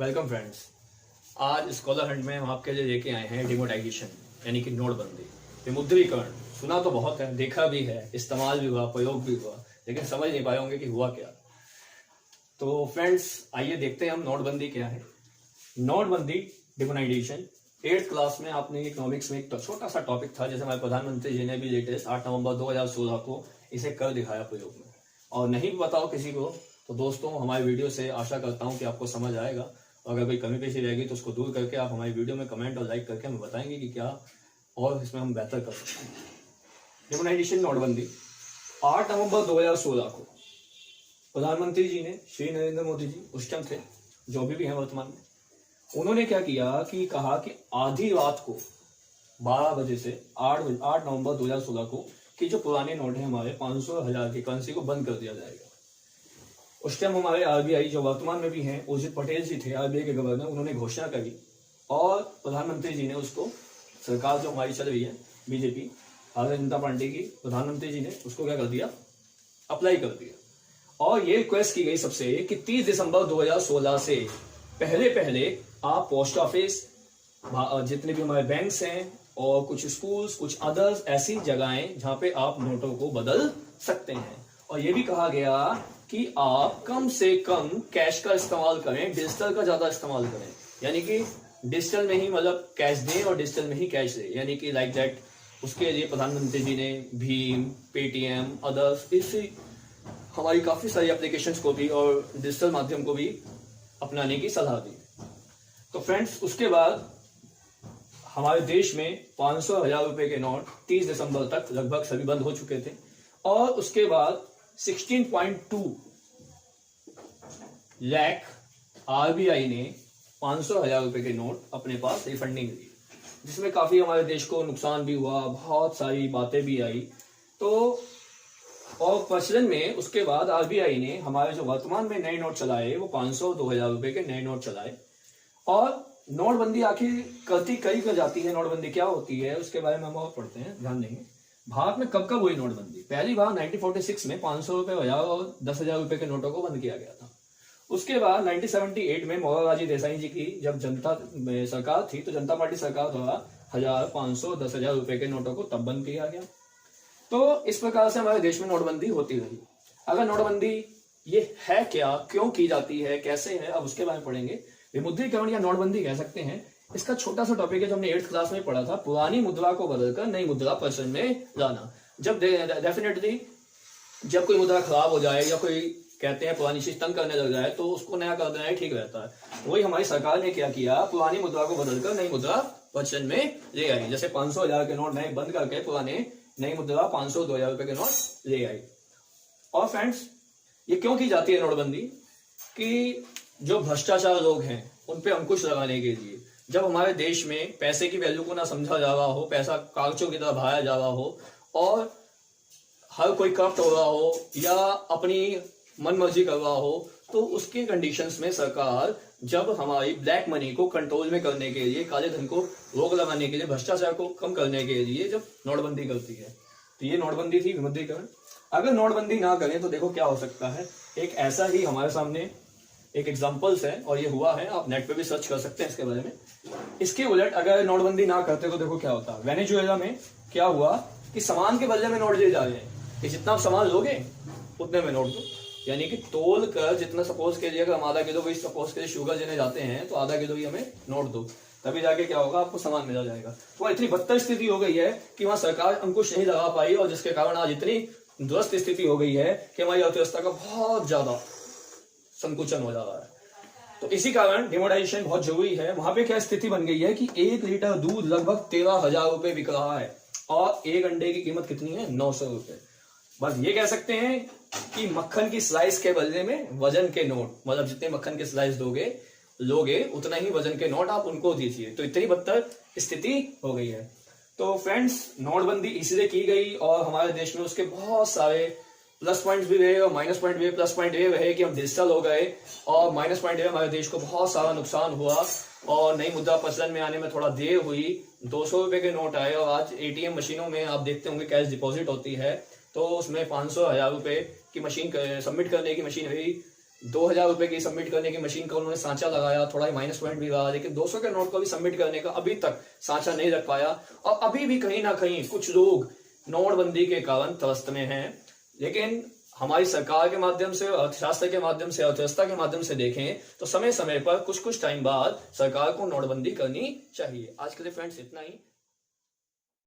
Welcome friends. आज scholar Hunt में हम आपके लिए लेके आए हैं डिमोनेटाइजेशन यानी कि नोटबंदी, विमुद्रीकरण। सुना तो बहुत है, देखा भी है, इस्तेमाल भी हुआ, प्रयोग भी हुआ, लेकिन समझ नहीं पाए होंगे कि हुआ क्या। तो फ्रेंड्स आइए देखते हैं हम नोटबंदी क्या है। नोटबंदी डिमोनेटाइजेशन 8th क्लास में आपने इकोनॉमिक्स में एक छोटा सा टॉपिक था, जैसे हमारे प्रधानमंत्री जी ने भी लेटेस्ट 8 नवंबर 2016 को इसे कर दिखाया प्रयोग में। और नहीं बताओ किसी को तो दोस्तों हमारी वीडियो से आशा करता हूं कि आपको समझ आएगा। और अगर कोई कमी पेशी रहेगी तो उसको दूर करके आप हमारी वीडियो में कमेंट और लाइक करके हमें बताएंगे कि क्या और इसमें हम बेहतर कर सकते हैं। डिमोनेटाइजेशन नोटबंदी 8 नवंबर 2016 को प्रधानमंत्री जी ने, श्री नरेंद्र मोदी जी उस टाइम थे, जो भी हैं वर्तमान में, उन्होंने क्या किया कि कहा कि आधी रात को 12 बजे से 8 नवंबर 2016 को कि जो पुराने नोट है हमारे 500, 1000 की करेंसी को बंद कर दिया जाएगा। उस टाइम हमारे आरबीआई जो वर्तमान में भी हैं, उर्जित पटेल जी थे आरबीआई के गवर्नर, उन्होंने घोषणा करी और प्रधानमंत्री जी ने उसको, सरकार जो हमारी चल रही है बीजेपी भारतीय जनता पार्टी की, प्रधानमंत्री जी ने उसको क्या कर दिया, अप्लाई कर दिया। और ये रिक्वेस्ट की गई सबसे कि 30 दिसंबर 2016 से पहले आप पोस्ट ऑफिस, जितने भी हमारे बैंक्स हैं और कुछ स्कूल्स, कुछ अदर्स ऐसी जगहें जहां पे आप नोटों को बदल सकते हैं। और ये भी कहा गया कि आप कम से कम कैश का इस्तेमाल करें, डिजिटल का ज्यादा इस्तेमाल करें, यानी कि डिजिटल में ही मतलब कैश दें और डिजिटल में ही कैश दें, यानी कि लाइक दैट। उसके लिए प्रधानमंत्री जी ने भीम, पेटीएम, अदर्स, इसी हमारी काफी सारी एप्लीकेशंस को भी और डिजिटल माध्यम को भी अपनाने की सलाह दी। तो फ्रेंड्स उसके बाद हमारे देश में 500, 1000 रुपए के नोट 30 दिसंबर तक लगभग सभी बंद हो चुके थे। और उसके बाद 16.2 लाख आरबीआई ने 500, 1000 रुपए के नोट अपने पास रिफंडिंग दी, जिसमें काफी हमारे देश को नुकसान भी हुआ, बहुत सारी बातें भी आई। तो और प्रचलन में उसके बाद आरबीआई ने हमारे जो वर्तमान में नए नोट चलाए वो 500, 2000 रुपए के नए नोट चलाए। और नोटबंदी आखिर कई कर जाती है, नोटबंदी क्या होती है उसके बारे में हम और पढ़ते हैं, ध्यान देंगे। भारत में कब हुई नोटबंदी? पहली बार 1946 में 500 रुपए, 1000 और 10,000 रुपए के नोटों को बंद किया गया था। उसके बाद 1978 में मोरारजी देसाई जी की जब जनता सरकार थी, तो जनता पार्टी सरकार द्वारा 1000, 500, 10,000 रुपए के नोटों को तब बंद किया गया। तो इस प्रकार से हमारे देश में नोटबंदी होती रही। अगर नोटबंदी ये है क्या, क्यों की जाती है, कैसे है, अब उसके बारे में पढ़ेंगे। विमुद्रीकरण या नोटबंदी कह सकते हैं। इसका छोटा सा टॉपिक है जो हमने 8th क्लास में पढ़ा था, पुरानी मुद्रा को बदलकर नई मुद्रा प्रचलन में लाना। जब डेफिनेटली जब कोई मुद्रा खराब हो जाए या कोई कहते हैं पुरानी चीज तंग करने लग जाए तो उसको नया कर देना ठीक रहता है। वही हमारी सरकार ने क्या किया, पुरानी मुद्रा को बदलकर नई मुद्रा प्रचलन में ले आई। जैसे 500, 1000 के नोट नए बंद करके पुराने नई मुद्रा 500, 2000 रुपए के नोट ले आई। और फ्रेंड्स ये क्यों की जाती है नोटबंदी? कि जो भ्रष्टाचार लोग हैं उन पे अंकुश लगाने के लिए, जब हमारे देश में पैसे की वैल्यू को ना समझा जा रहा हो, पैसा कागजों की तरह भाया जा रहा हो और हर कोई करप्ट हो रहा हो या अपनी मनमर्जी कर रहा हो, तो उसके कंडीशंस में सरकार जब हमारी ब्लैक मनी को कंट्रोल में करने के लिए, काले धन को रोक लगाने के लिए, भ्रष्टाचार को कम करने के लिए जब नोटबंदी करती है, तो ये नोटबंदी थी, विमुद्रीकरण। अगर नोटबंदी ना करें तो देखो क्या हो सकता है। एक ऐसा ही हमारे सामने एक एग्जांपल्स है और ये हुआ है, आप नेट पे भी सर्च कर सकते हैं इसके बारे में। इसके उलट अगर नोटबंदी ना करते तो देखो क्या होता। वेनेजुएला में क्या हुआ कि सामान के बदले में नोट दिए जा रहे हैं कि जितना सामान लोगे उतने में नोट दो, यानी कि तोल कर जितना, सपोज के लिए अगर हम आधा किलो भी सपोज के लिए शुगर लेने जाते हैं तो आधा किलो ही हमें नोट दो, तभी जाके क्या होगा, आपको सामान मिल जाएगा। तो इतनी बदतर स्थिति हो गई है कि वहां सरकार अंकुश नहीं लगा पाई और जिसके कारण आज इतनी दुरुस्त स्थिति हो गई है कि हमारी अर्थव्यवस्था का बहुत ज्यादा संकुचन हो जा रहा है। तो इसी कारण डिमोनेटाइजेशन बहुत जरूरी है। वहां पे क्या स्थिति बन गई है कि 1 लीटर दूध लगभग 13,000 रुपए बिक रहा है और एक अंडे की कीमत कितनी है, 900 रुपए। बस ये कह सकते हैं कि मक्खन की स्लाइस के बदले में वजन के नोट, मतलब जितने मक्खन के स्लाइस लोगे उतना ही वजन के नोट आप उनको दीजिए। तो इतनी बदतर स्थिति हो गई है। तो फ्रेंड्स नोटबंदी इसलिए की गई और हमारे देश में उसके बहुत सारे प्लस पॉइंट्स भी रहे और माइनस पॉइंट भी। प्लस पॉइंट ये रहे कि हम डिजिटल हो गए और माइनस पॉइंट ये हमारे देश को बहुत सारा नुकसान हुआ और नई मुद्रा प्रचलन में आने में थोड़ा देर हुई। 200 रुपए के नोट आए और आज एटीएम मशीनों में आप देखते होंगे कैश डिपॉजिट होती है, तो उसमें 500, 1000 रुपए की मशीन सबमिट करने की मशीन हुई 2,000 रुपए की सबमिट करने की मशीन का उन्होंने सांचा लगाया, थोड़ा ही माइनस पॉइंट भी रहा, लेकिन 200 के नोट को भी सबमिट करने का अभी तक सांचा नहीं रख पाया। और अभी भी कहीं ना कहीं कुछ लोग नोटबंदी के कारण त्रस्त में हैं। लेकिन हमारी सरकार के माध्यम से, अर्थशास्त्र के माध्यम से, अर्थव्यवस्था के माध्यम से देखें तो समय समय पर कुछ कुछ टाइम बाद सरकार को नोटबंदी करनी चाहिए। आज के लिए फ्रेंड्स इतना ही।